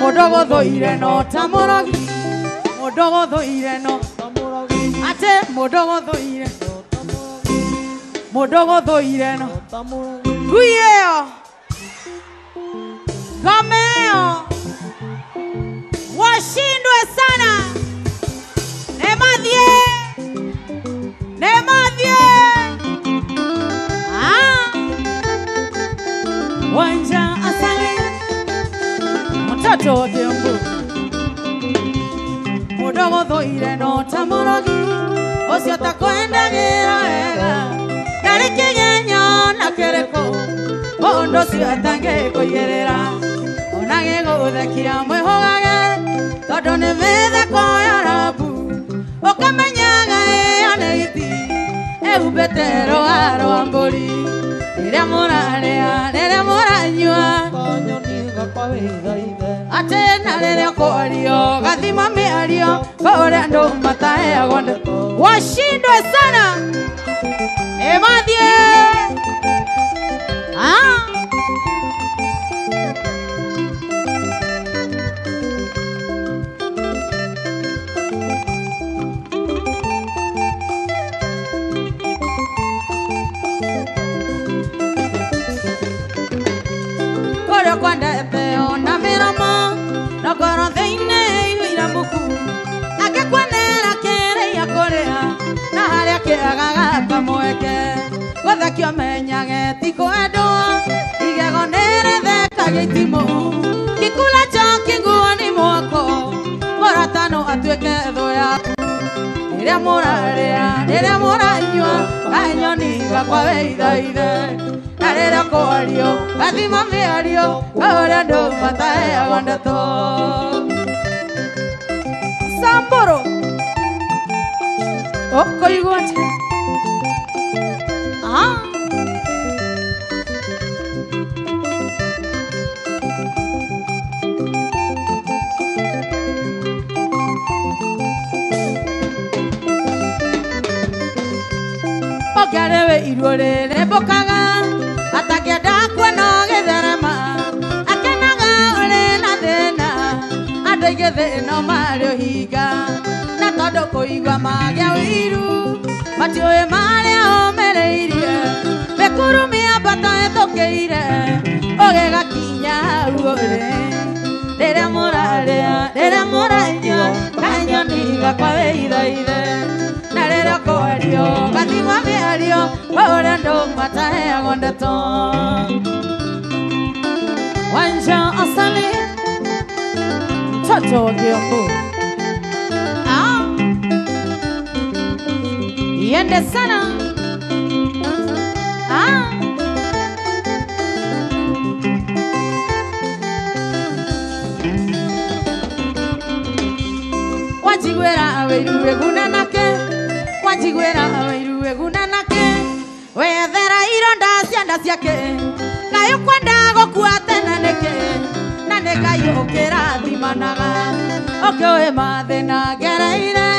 Modogo doire no tamorogi. Modogo doire no tamorogi. Ate modogo doire no tamorogi. Modogo doire no tamorogi. Guieo. Gameo. Washindwe sana. Nemadie. Nemadie. Wanja asali. Mtoto wa Kiambu. Modogo doire no tamorogi. Osio takwenda gira. Nariki genyo na kereko. Ondo si atange koyerera. Onage gothekia mwehogage. Todo ne vede koya rabu. Okamenyaga aneiti. Ebetero aro amboli. Nere moranywa. Ate nare korio. Gathima meario. Kore ndo matae agonde. Washindwe sana. Emadie. Kore kwanda peo na miramo. No koro theine ira buku. Ake kwanera kere ya korea. Na haria kiagaga kamoeke. Gotha kio menyage tiko edoa. Igego nere theka gitimo. Kikula choki nguoni mwako. Moratano atueke thoya. Nere moranywa. Kanyoni gakwa weithaithe. Narera korio. Gathima meario. Kore ndo matae agonde to. Samboro. Oko iguate. Ogarewe irore bokaga. Atakeda kweno getherema. Akenaga ore na thena. Adegeze no mario higa. Na todo koigwa magya wiru. Matioe mare omereirie. Bekurumia bata etokeire. Ogega kinya uore. Dere moranya. Kanyoni gakwa weithaithe. Narera korio. Gathima meario. Kore ndo matae agonde to. Wanja asali. Mtoto wa Kiambu. Yende sana. Wajigwera weiruwe gunanake. Wajigwera weiruwe gunanake. Wethera ironda cianda ciake. Nayo kwenda gokuate naneke. Naneka yokera thimanaga. Oke mathena gereire.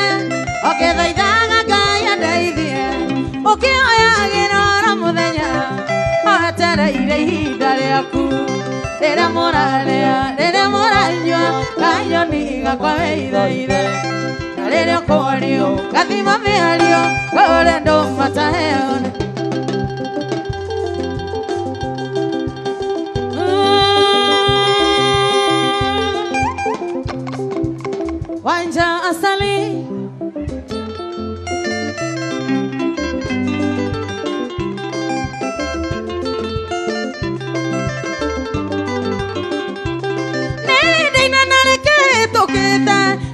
Oke thaithaga Ngai andeithie. Oke oyagira muthenya. Atereire ihinda riaku. Rĩrĩa morarĩa, rĩrĩa moranyua. Kanyoni gakwa weithaithe. Na rĩrĩa korio. Gathima meario. Kore ndo matae agonde. Wanja asali.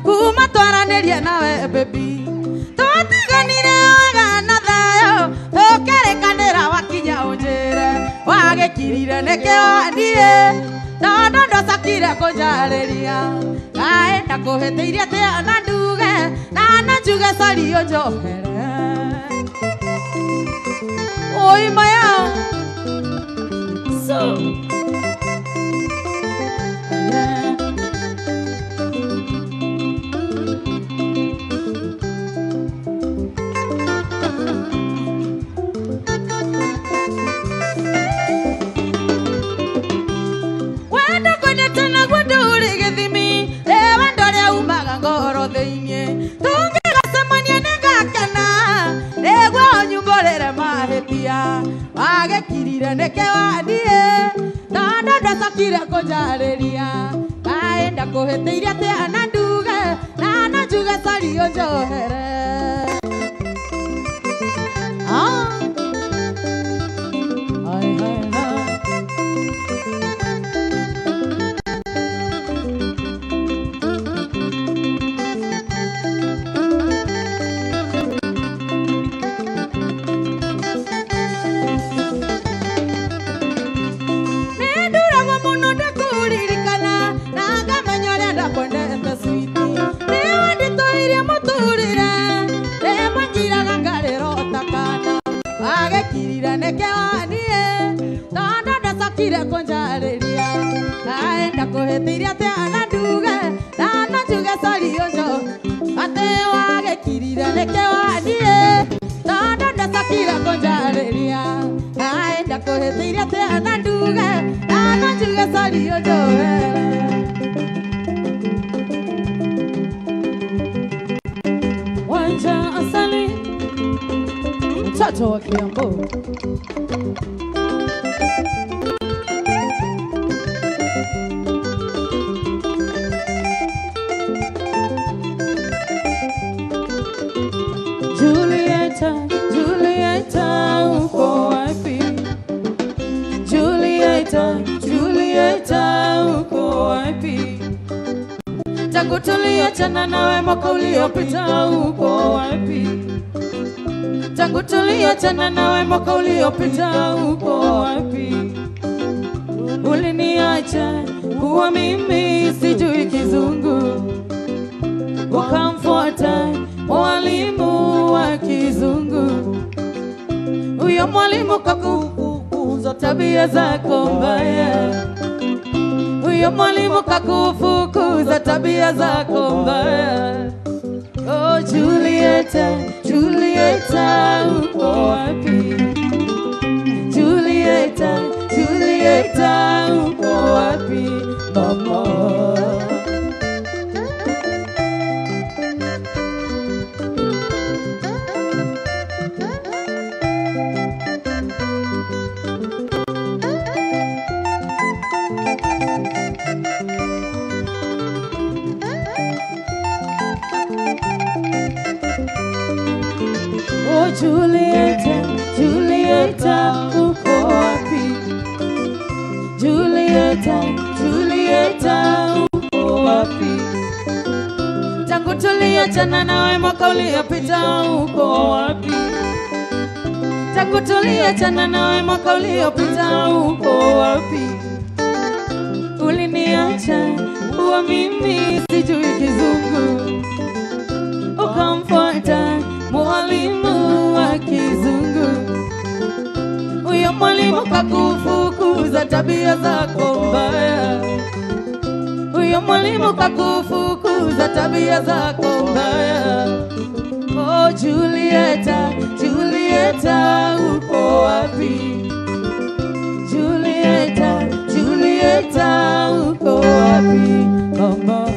Kumatwaraneria nawe baby. Totiganire wega na thayo. Tokerekanira wakinya unjire. Wagekirire neke wandire. Tondo ndocakire kunjariria. Ngaenda kuhitiirie tia na nduge. Na njuge sori onjohere. Oi maya. So Wenda kwenda tena gwenda urigethima. wagekirire neke wadie tondu ndacokire kunjariria kaenda kuhitiirie ati ananduge na nanjuge sori unjohere Wanja asali mtoto wa Kiambu Julieta uko wapi? Julieta uko wapi? Tangu tuliachana nawe mwaka uliopita uko wapi? Tangu tuliachana nawe mwaka uliopita uko wapi? Uliniacha kuwa mimi sijui kizungu, ukamfuata mwalimu wa kizungu. Huyo mwalimu kakufunza tabia zako mbaya, huyo mwalimu kakufukuza tabia zako mbaya. Oh Julieta, Julieta uko wapi? Julieta, Julieta uko wapi mama? Julieta, Julieta uko wapi? Julieta, Julieta uko wapi? Tangu tuliachana nawe mwaka uliopita uko wapi? Tangu tuliachana nawe mwaka uliopita uko wapi? Uliniacha kuwa mimi sijui kizungu, ukamfuata mwalimu wa kizungu. Huyo mwalimu kakufukuza tabia zako mbaya, huyo mwalimu kakufukuza tabia zako mbaya. Oh Julieta, Julieta uko wapi? Julieta, Julieta uko wapi mama?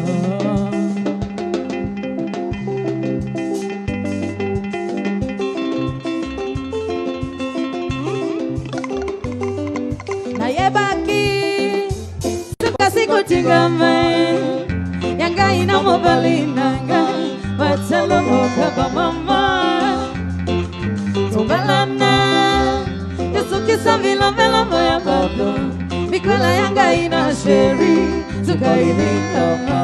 Tingame yanga ina mobalinanga watalo mokaba mama tobalana Yesu kisa vila vela moya babo Mikola yanga ina sheri tukaili kama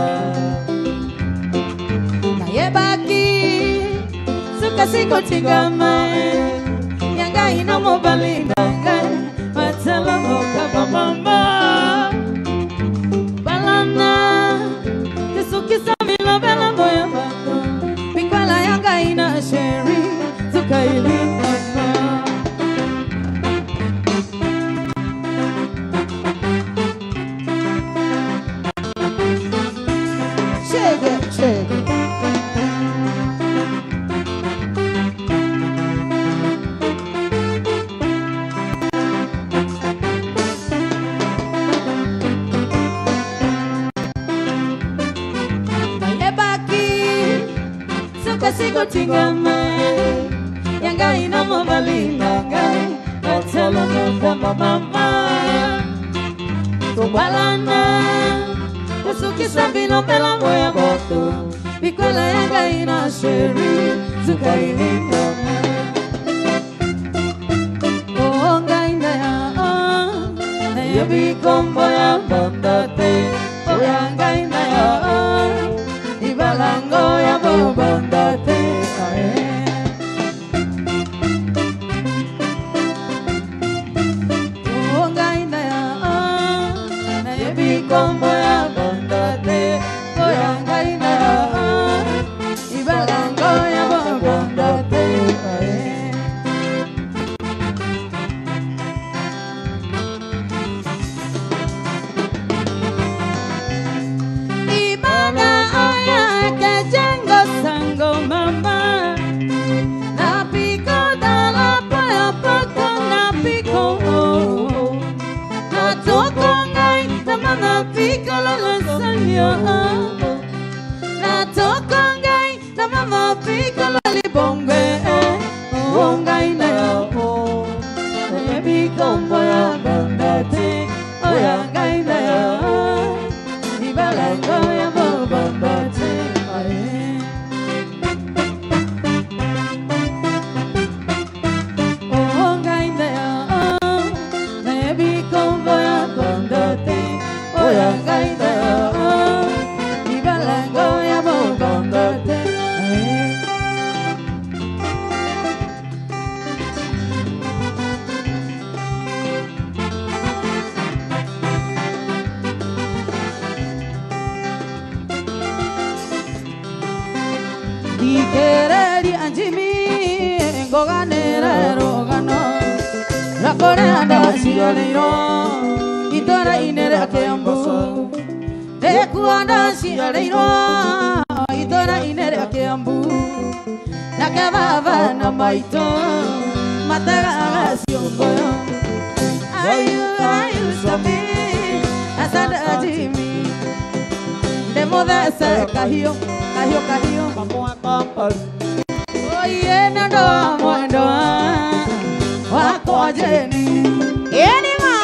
na yebaki suka siko tingame yanga ina mobalinanga watalo mokaba mama Sigo tingame yanga ina mobalinanga telo no mama Tubalana Usuki sabino pela moya moto Bikwela yanga ina sheri Zukaini Onga ina ya Na yabi kombo ya bondate Oyanga ina ya Ibalango ya bondate Kombo ya bondate, oyanga ina ibalango ya bondate. Ibanga aya ke jengo sango mama, na pico dala paya pako na pico, na toko na pico la lasagna na tokongai na mama pico la libonge ongai na yo na pico ya bondate oyangai na yo ibalango ya bondate ongai na yo na pico ya bondate Oyanga ina ibalango ya bondate Dikereri anjimi ngoganera rogano Rakore anda sialeiro Itora inere akeambu Ekuanda sialeiro Itora inere akeambu Nakababa na maito Mataga asiongoyo Ayu sabi Asada ajimi Demoda ese kahio Vamos a comprar Oye nando amuendo Wako jeni Enima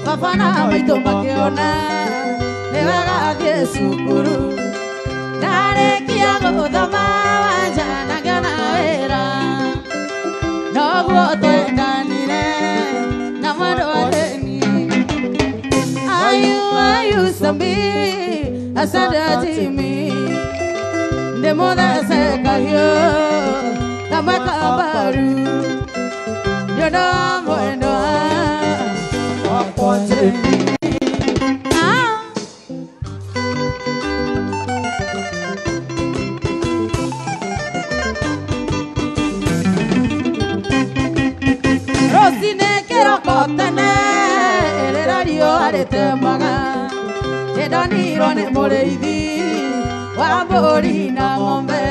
Papana maito makeona Nevaga adie sukuru Dare kiago dama Jana gana vera Nogo tenganine Namado adeni Ayu sambi Asada jimi Demoda sekahyo Kamaka baru Yoda moendo Rosine quiero cotene el erario arete maga Edaniro ne moreidi Wamborina ngombe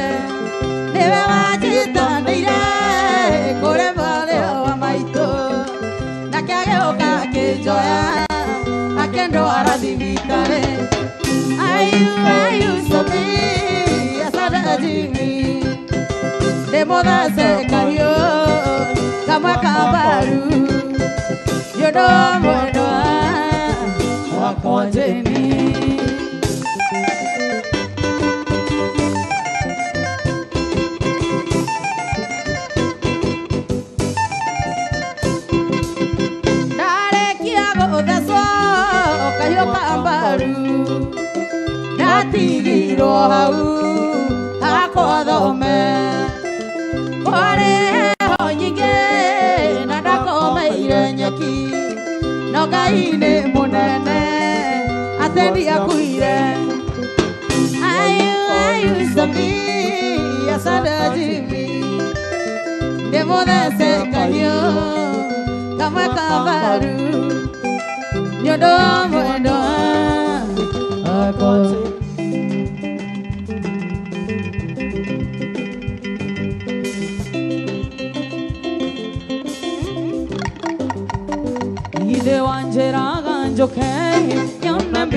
Nebe wajita neire Kore vale wa maito Nakage oka kejoya Akendo aradivitare Ayu sobi Asada jimi Demoda se kayo Kama kabaru Yodo mwendo Wakonjeni Dale kiago odaso Kayo kabaru Natigiro hau Hako adome Kore honyige Nadako meire nyeki Nogaine munene Atendi akuire Ayu sabi Asada jimi Demoda se kayo Kama kabaru Nyodo mwendo Akote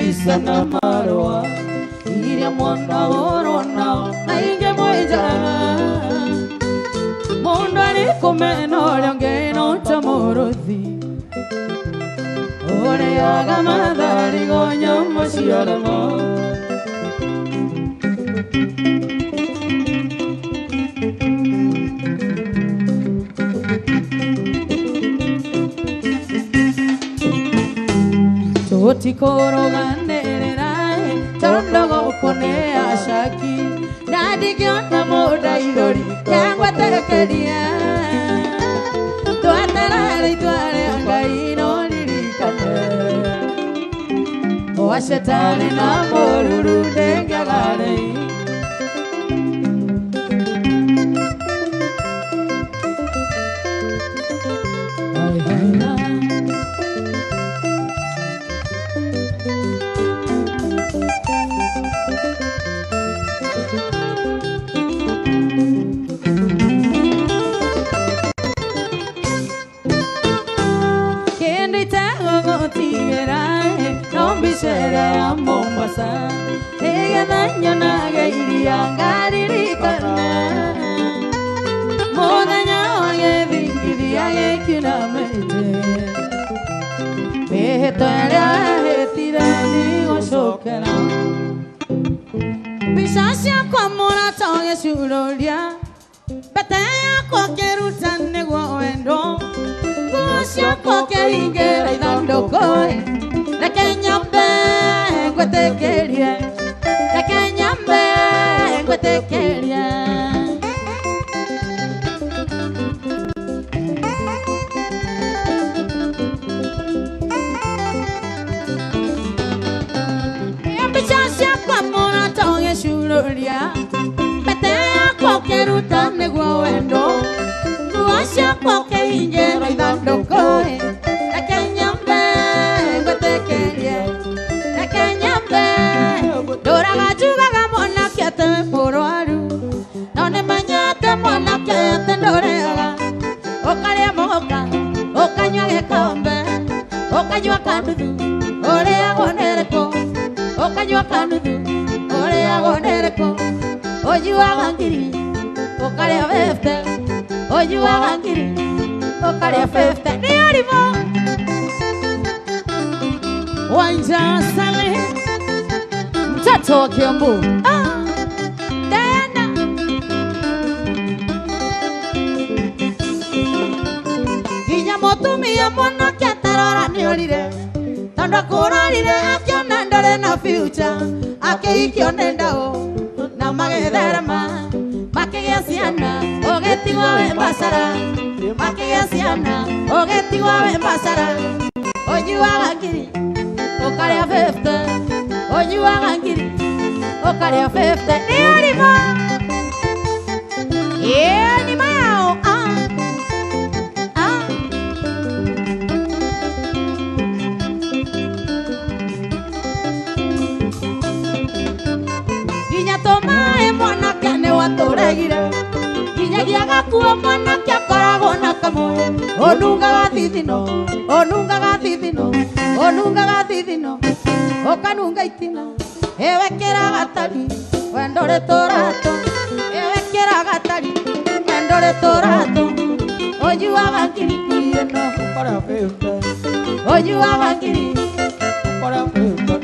visa na marua iria mwana orona na inge moja mundu alikumeno lyongeno tamuruthi ore aga madari gonya masiaramo Tikoro ganderai tondo gokone ashaki nadi gyona moda idori kangwa tekeria tuatara itware angai no lirikane o ashetane na moruru dengagare Será Mombasa, ella daño naga iría garirikana. Modaña oye vingiria que una mete. Vegetara tirani o shokera. Pisasya como la tongue suroria. Batalla cualquier utane guendo. Kusya cualquier higuera y dando coi. La kenyambe kwete keria la kenyambe kwete keria Ambichasia kwa mona tonge shuloria bete kwa keruta negwa wendo tuasha kwa keinge raidando koe la kenyambe Dora gajuga gamona kiate poroaru None manyate mona kiate dorega Okaria moka Okanywa gekombe Okanywa kandudu Ore agonereko Okanywa kandudu Ore agonereko Ojiwa gangiri Okaria fefte Ojiwa gangiri Okaria fefte Ni orimo Wanja sale Mtoto Kiambu Diana Inya motumi ya mwana kiatarora ni olire Tanda kura lire akio nandore na future Ake ikio nendao Na magederema Makegesiana Ogeti wawe mbasara Makegesiana Ogeti wawe mbasara Ojiwa gangiri Okaria fefte Ojiwa gangiri Okaria fefte Ni orimo Ni mao Ginya tomae mwana kane watoregire Ginya giaga kuo mwana kia korago na kamoe Onunga gathithino Onunga gathithino Onunga gathithino Okanunga itino Ewekera gatari Wendore torato Ewekera gatari Wendore torato Ojiwa gangiri no Para feuta Ojiwa gangiri Para feuta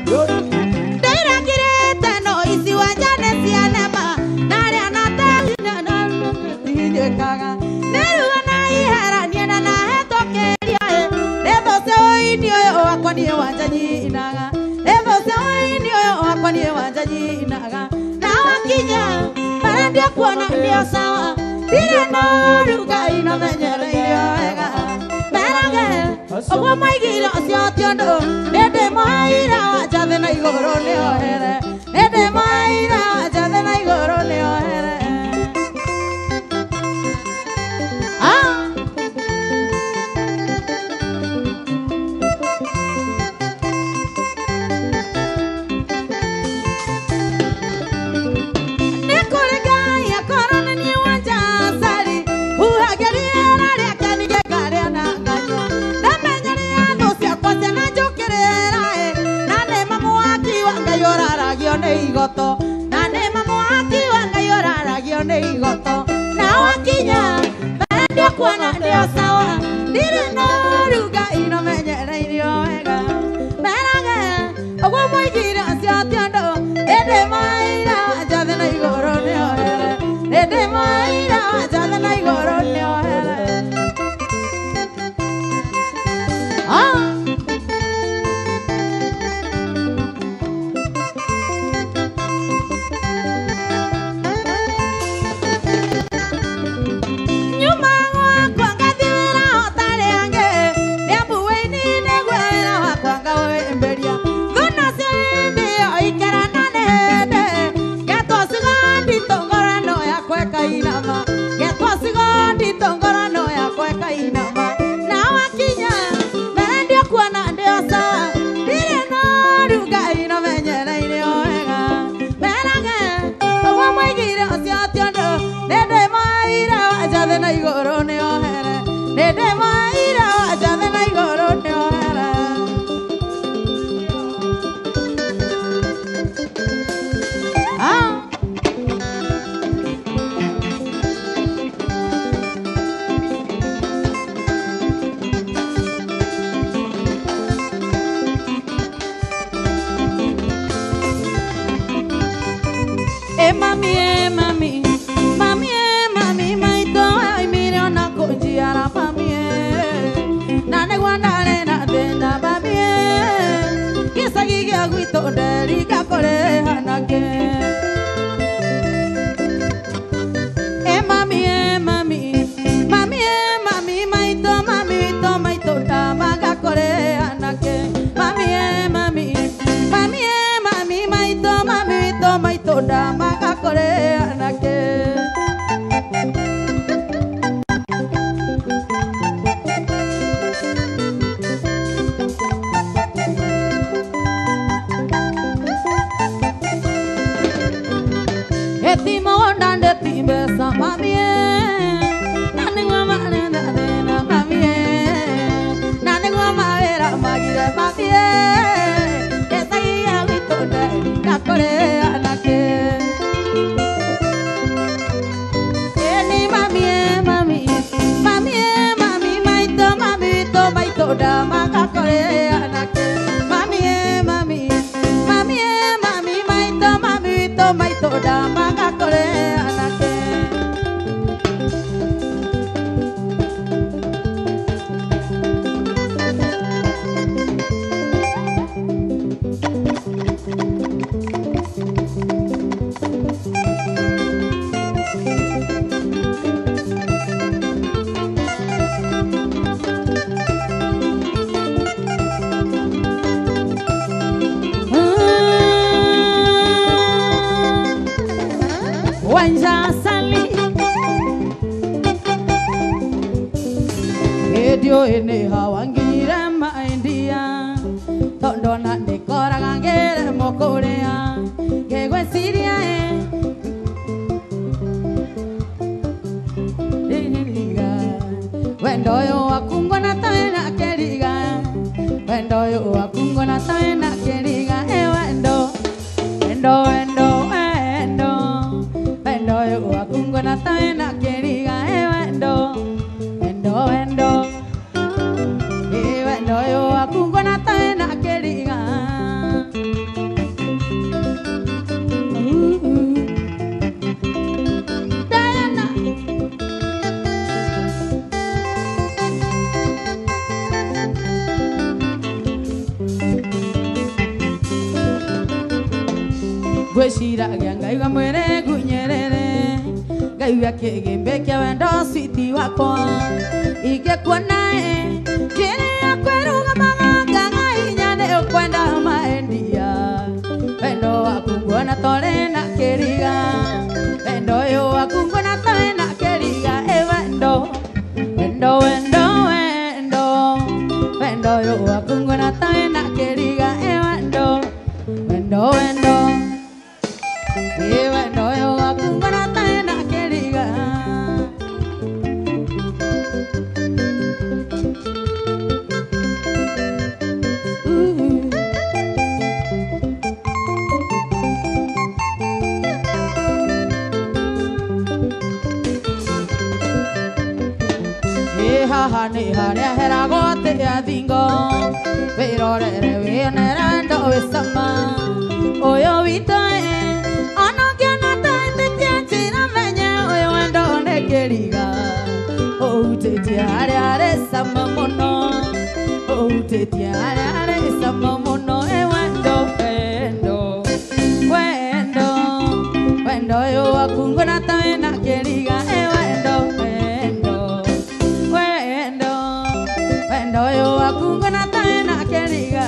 Dera girete no isi wajane sianema Nare anata na Ije kaga Neruga na ihera Niena na heto keria Neto se oini oyo Wakwani wanjanyi inaga Neto se oini oyo Wakwani wanjanyi inaga Na wakinya Marandia kuona ndio sawa Dire no ruga ino menyere ilio ega Merage Owa maigiro sio tiondo Nede maira Wajade na igoro leo here Nede maira Wajade na igoro leo here ragio nĩ igoto na nĩ mamu akiuga Ngai ũraragio nĩ igoto na wakinya mbere ndĩkuona ndĩo sawa ndirĩ na ruga inomenyereirio wega merage ũguo mũigire ũcio ti ũndũ ĩndĩ maira njathe na igũrũ nĩohere ĩndĩ maira njathe na igũrũ nĩohere gwĩciragia ngaiga mwĩrĩ ngunyerere ngaiga kĩgĩmbĩ kĩa wendo switi wakwa ingĩkuona njĩra ya kwĩrũgamaga ngaga hinya nĩ ũkwenda maendia wendo waku nguona torĩ na kĩriga wendo ũyũ waku nguona torĩ na kĩriga wendo wendo wendo wendo wendo ũyũ waku nguona torĩ na kĩriga wendo wendo wendo wendo ũyũ waku nguona torĩ na kĩriga haha nĩ harĩa heragwo atĩa thingo wĩrorere wĩonere ndo wĩcama ũyũ witũ ona ũngĩona taĩtĩtie njĩra menye ũyũ wendo nĩ kĩriga ũhutĩtie harĩa harĩ cama mũno ũhutĩtie harĩa harĩ cama mũno wendo wendo wendo wendo ũyũ waku ngona ta wĩna kĩriga wendo wendo wendo wendo ũyũ waku ngona ta wĩna kĩriga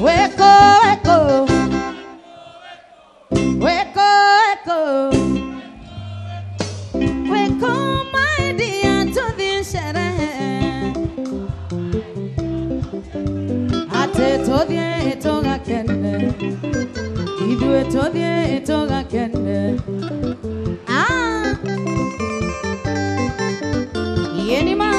Weko, weko, weko, weko, weko, my dear, to the sherehe. Ate to the etoga kende, idue to the etoga kende. Ah, yenima.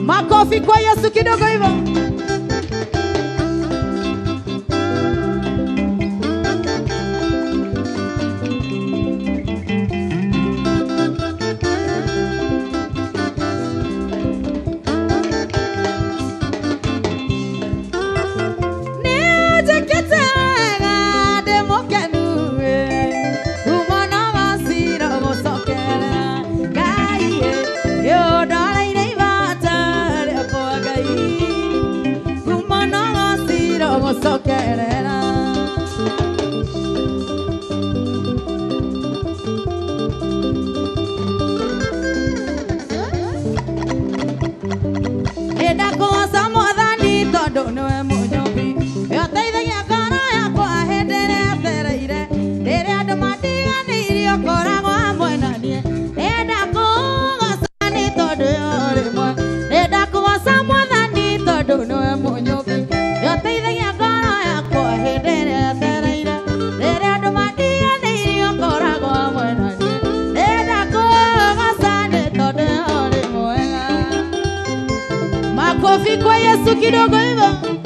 Makofi kwa Yesu kidogo hivyo. Makofi kwa Yesu kidogo hivyo.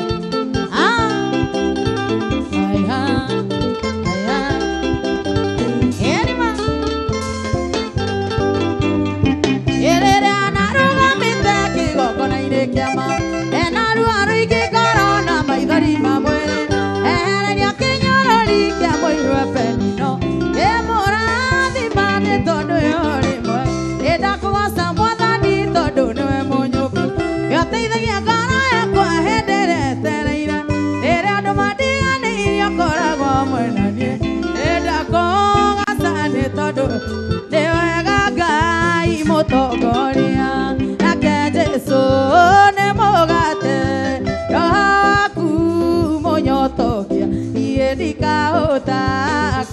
Motogoria nake Jesu ne mogate rohaku monyotokia iedikaota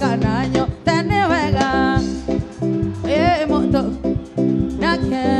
kananyo tene wega moto nake